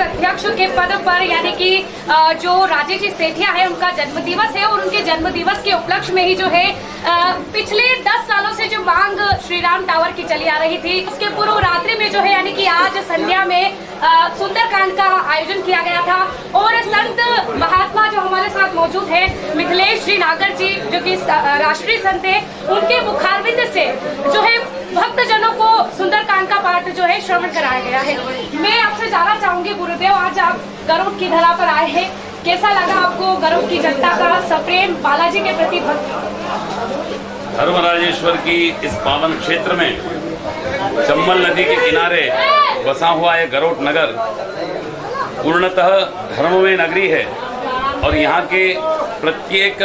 अध्यक्ष के पद पर यानी कि जो राजेश जी सेठिया है उनका जन्मदिवस है और उनके जन्मदिवस के उपलक्ष्य में ही जो है पिछले 10 सालों से जो मांग श्री राम टावर की चली आ रही थी उसके पूर्व रात्रि में जो है यानी कि आज संध्या में सुंदरकांड का आयोजन किया गया था और संत महात्मा जो हमारे साथ मौजूद है मिथिलेश जी नागर जी जो कि राष्ट्रीय संत है उनके मुखारविंद से जो है भक्तजनों को सुंदरकांड का पाठ जो है श्रवण कराया गया है। मैं आपसे जानना चाहूंगी गुरुदेव, आज आप गरुड़ की धरा पर आए हैं, कैसा लगा आपको गरुड़ की जनता का सप्रेम बालाजी के प्रति भक्ति? धर्मराजेश्वर की इस पावन क्षेत्र में चंबल नदी के किनारे बसा हुआ है गरुड़ नगर पूर्णतः धर्ममय नगरी है और यहाँ के प्रत्येक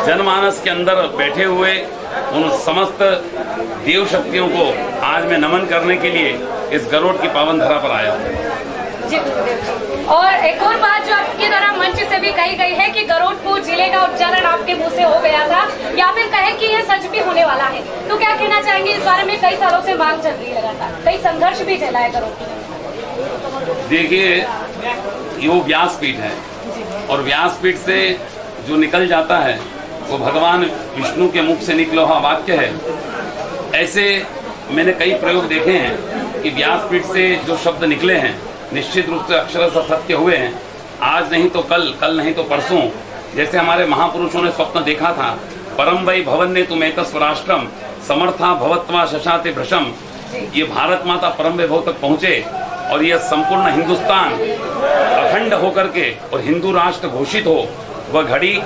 जनमानस के अंदर बैठे हुए उन समस्त देव शक्तियों को आज मैं नमन करने के लिए इस गरुड़ की पावन धरा पर आया हूँ। जी गुरुदेव, और एक और बात जो आपके द्वारा मंच से भी कही गई है कि गरुड़पुर जिले का उच्चारण आपके मुंह से हो गया था या फिर कहे कि ये सच भी होने वाला है, तो क्या कहना चाहेंगे इस बारे में? कई सालों से मांग चल रही है लगातार, कई संघर्ष भी चला है गरुड़। देखिए, ये व्यासपीठ है और व्यासपीठ से जो निकल जाता है वो भगवान विष्णु के मुख से निकला हुआ वाक्य है। ऐसे मैंने कई प्रयोग देखे हैं कि व्यासपीठ से जो शब्द निकले हैं निश्चित रूप से अक्षरशः सत्य हुए हैं। आज नहीं तो कल, कल नहीं तो परसों, जैसे हमारे महापुरुषों ने स्वप्न देखा था, परम वै भवन्ने तुम एकस्वराष्ट्रम समर्था भवत्वा शशाते भ्रशम। ये भारत माता परम वैभव तक पहुंचे और ये संपूर्ण हिंदुस्तान अखंड होकर के और हिंदू राष्ट्र घोषित हो, वह घड़ी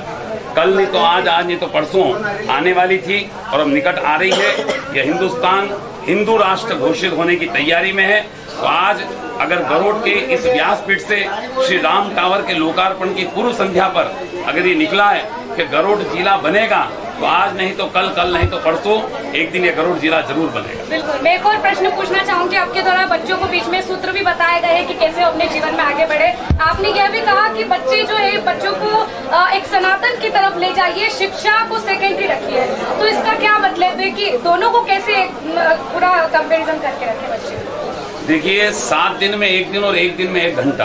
कल नहीं तो आज, आज नहीं तो परसों आने वाली थी और अब निकट आ रही है। यह हिंदुस्तान हिंदू राष्ट्र घोषित होने की तैयारी में है। तो आज अगर गरुड़ के इस व्यासपीठ से श्री राम टावर के लोकार्पण की पूर्व संध्या पर अगर ये निकला है कि गरुड़ जिला बनेगा, तो आज नहीं तो कल, कल नहीं तो परसों एक दिन ये गरुड़ जिला जरूर बनेगा। बिल्कुल। मैं एक और प्रश्न पूछना चाहूंगी, आपके द्वारा बच्चों को बीच में सूत्र भी बताए गए हैं कि कैसे अपने जीवन में आगे बढ़े। आपने यह भी कहा कि बच्चे जो है बच्चों को एक सनातन की तरफ ले जाइए, शिक्षा को सेकेंडरी रखिए, तो इसका क्या मतलब है कि दोनों को कैसे पूरा कंपेरिजन करके रखे बच्चे? देखिए, 7 दिन में 1 दिन और 1 दिन में 1 घंटा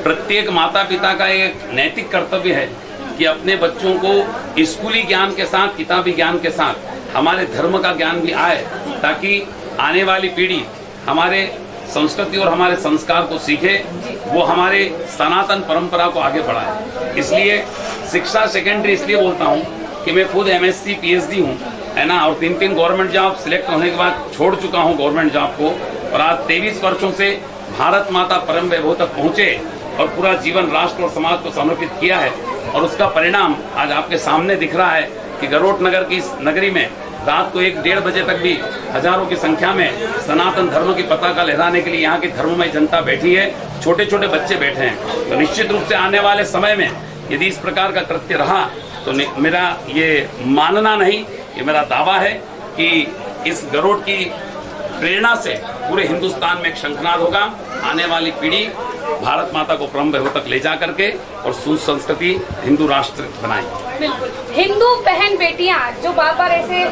प्रत्येक माता पिता का एक नैतिक कर्तव्य है कि अपने बच्चों को स्कूली ज्ञान के साथ, किताबी ज्ञान के साथ हमारे धर्म का ज्ञान भी आए, ताकि आने वाली पीढ़ी हमारे संस्कृति और हमारे संस्कार को सीखे, वो हमारे सनातन परंपरा को आगे बढ़ाए। इसलिए शिक्षा सेकेंडरी इसलिए बोलता हूँ कि मैं खुद MSc PhD हूँ, है ना, और 3 गवर्नमेंट जॉब सिलेक्ट होने के बाद छोड़ चुका हूँ गवर्नमेंट जॉब को, और आज 23 वर्षों से भारत माता परम वैभव तक पहुँचे और पूरा जीवन राष्ट्र और समाज को समर्पित किया है। और उसका परिणाम आज आपके सामने दिख रहा है कि गरुड़ नगर की इस नगरी में रात को 1-1:30 बजे तक भी हजारों की संख्या में सनातन धर्म की पताका लहराने के लिए यहाँ की धर्ममय जनता बैठी है, छोटे छोटे बच्चे बैठे हैं। तो निश्चित रूप से आने वाले समय में यदि इस प्रकार का कृत्य रहा तो मेरा ये मानना नहीं, ये मेरा दावा है कि इस गरुड़ की प्रेरणा से पूरे हिंदुस्तान में एक शंखनाद होगा। आने वाली पीढ़ी भारत माता को परम वैभव तक ले जा करके और सुसंस्कृति हिंदू राष्ट्र बनाएगी। बिल्कुल। हिंदू बहन बेटियां जो बार बार ऐसे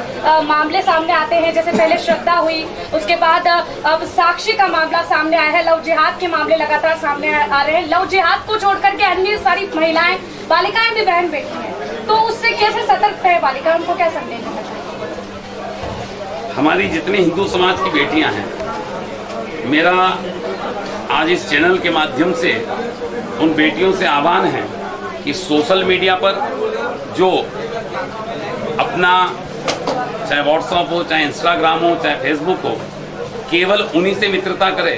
मामले सामने आते हैं, जैसे पहले श्रद्धा हुई, उसके बाद अब साक्षी का मामला सामने आया है, लव जिहाद के मामले लगातार सामने आ रहे हैं। लव जिहाद को छोड़ करके अन्य सारी महिलाएं, बालिकाएं भी बहन बेटी हैं, तो उससे कैसे सतर्क है बालिका, उनको क्या संदेश देना चाहिए? हमारी जितनी हिंदू समाज की बेटियां हैं, मेरा आज इस चैनल के माध्यम से उन बेटियों से आह्वान है कि सोशल मीडिया पर जो अपना चाहे व्हाट्सएप हो, चाहे इंस्टाग्राम हो, चाहे फेसबुक हो, केवल उन्हीं से मित्रता करे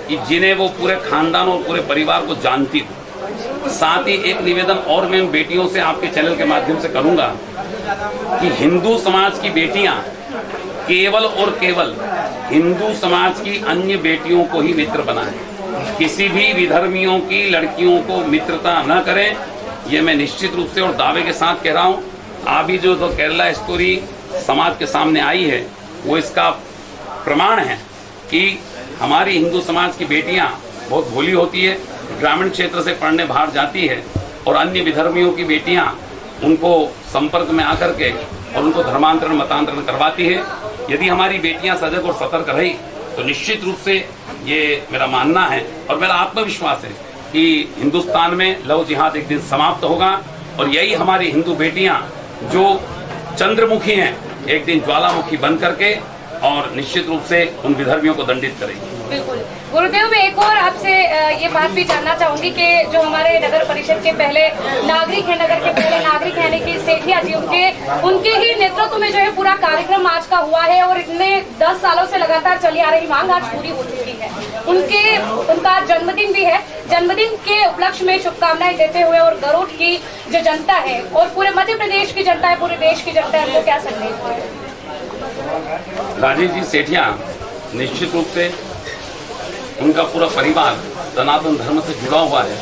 कि जिन्हें वो पूरे खानदान और पूरे परिवार को जानती हो। साथ ही एक निवेदन और मैं उन बेटियों से आपके चैनल के माध्यम से करूंगा कि हिंदू समाज की बेटियां केवल और केवल हिंदू समाज की अन्य बेटियों को ही मित्र बनाएं, किसी भी विधर्मियों की लड़कियों को मित्रता न करें। ये मैं निश्चित रूप से और दावे के साथ कह रहा हूँ। अभी जो तो केरला स्टोरी समाज के सामने आई है वो इसका प्रमाण है कि हमारी हिंदू समाज की बेटियां बहुत भोली होती है, ग्रामीण क्षेत्र से पढ़ने बाहर जाती है और अन्य विधर्मियों की बेटियां उनको संपर्क में आकर के और उनको धर्मांतरण मतांतरण करवाती है। यदि हमारी बेटियां सजग और सतर्क रही तो निश्चित रूप से ये मेरा मानना है और मेरा आत्मविश्वास है कि हिंदुस्तान में लव जिहाद एक दिन समाप्त होगा और यही हमारी हिंदू बेटियां जो चंद्रमुखी हैं एक दिन ज्वालामुखी बन करके और निश्चित रूप से उन विधर्मियों को दंडित करेगी। बिल्कुल गुरुदेव, मैं एक और आपसे ये बात भी जानना चाहूंगी कि जो हमारे नगर परिषद के पहले नागरिक हैं, नगर के पहले नागरिक यानी कि सेठिया जी, उनके ही नेतृत्व में जो है पूरा कार्यक्रम आज का हुआ है और इतने 10 सालों से लगातार चली आ रही मांग आज पूरी हो चुकी है। उनका जन्मदिन भी है। जन्मदिन के उपलक्ष्य में शुभकामनाएं देते हुए और गरुड़ की जो जनता है और पूरे मध्य प्रदेश की जनता है, पूरे देश की जनता है, उनको क्या संदेश है? राजेश जी सेठिया निश्चित रूप से उनका पूरा परिवार सनातन धर्म से जुड़ा हुआ है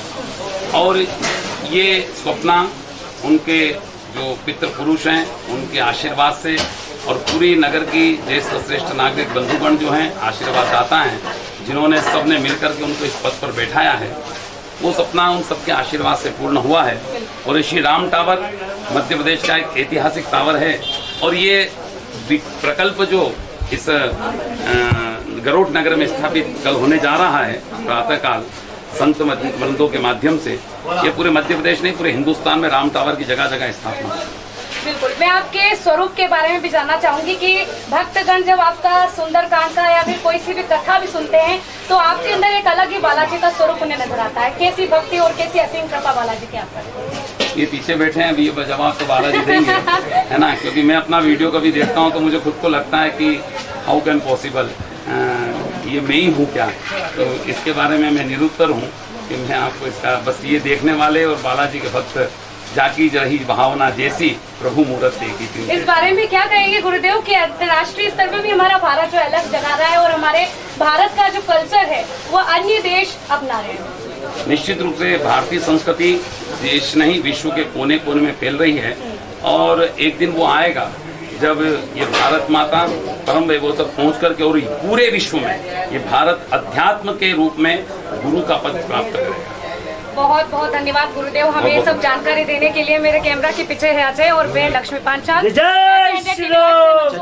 और ये स्वप्ना उनके जो पितृ पुरुष हैं उनके आशीर्वाद से और पूरी नगर की ज्येष्ठ श्रेष्ठ नागरिक बंधुगण जो हैं आशीर्वाद दाता हैं, जिन्होंने सबने मिलकर के उनको इस पद पर बैठाया है, वो सपना उन सबके आशीर्वाद से पूर्ण हुआ है। और श्री राम टावर मध्य प्रदेश का एक ऐतिहासिक टावर है और ये प्रकल्प जो इस गरुड़ नगर में स्थापित कल होने जा रहा है प्रातःकाल संत वृंदों के माध्यम से, ये पूरे मध्य प्रदेश नहीं पूरे हिंदुस्तान में राम टावर की जगह जगह स्थापना है। बिल्कुल, मैं आपके स्वरूप के बारे में भी जानना चाहूंगी कि भक्तगण जब आपका सुंदरकांड का या फिर कोई सी भी कथा भी सुनते हैं तो आपके अंदर एक अलग ही बालाजी का स्वरूप उन्हें नजर आता है। कैसी भक्ति और कैसी असीम कृपा बालाजी की आप करते हैं? ये पीछे बैठे हैं, अभी ये जवाब तो बालाजी देंगे है ना, क्योंकि मैं अपना वीडियो कभी देखता हूँ तो मुझे खुद को लगता है कि हाउ कैन पॉसिबल, ये मैं ही हूँ क्या? तो इसके बारे में मैं निरुत्तर हूँ कि मैं आपको इसका बस ये देखने वाले और बालाजी के भक्त जाकी रही भावना जैसी प्रभु मूर्त देखी थी। इस बारे में क्या कहेंगे गुरुदेव कि अंतर्राष्ट्रीय स्तर पर भी हमारा भारत जो अलग जगा रहा है और हमारे भारत का जो कल्चर है वो अन्य देश अपना रहे हैं? निश्चित रूप से भारतीय संस्कृति देश नहीं विश्व के कोने कोने में फैल रही है और एक दिन वो आएगा जब ये भारत माता परम वैभव तक पहुँच करके और पूरे विश्व में ये भारत अध्यात्म के रूप में गुरु का पद प्राप्त करेगा। बहुत बहुत धन्यवाद गुरुदेव, हमें ये सब जानकारी देने के लिए। मेरे कैमरा के पीछे है अजय और मैं लक्ष्मी पांचाल। जय श्री राम।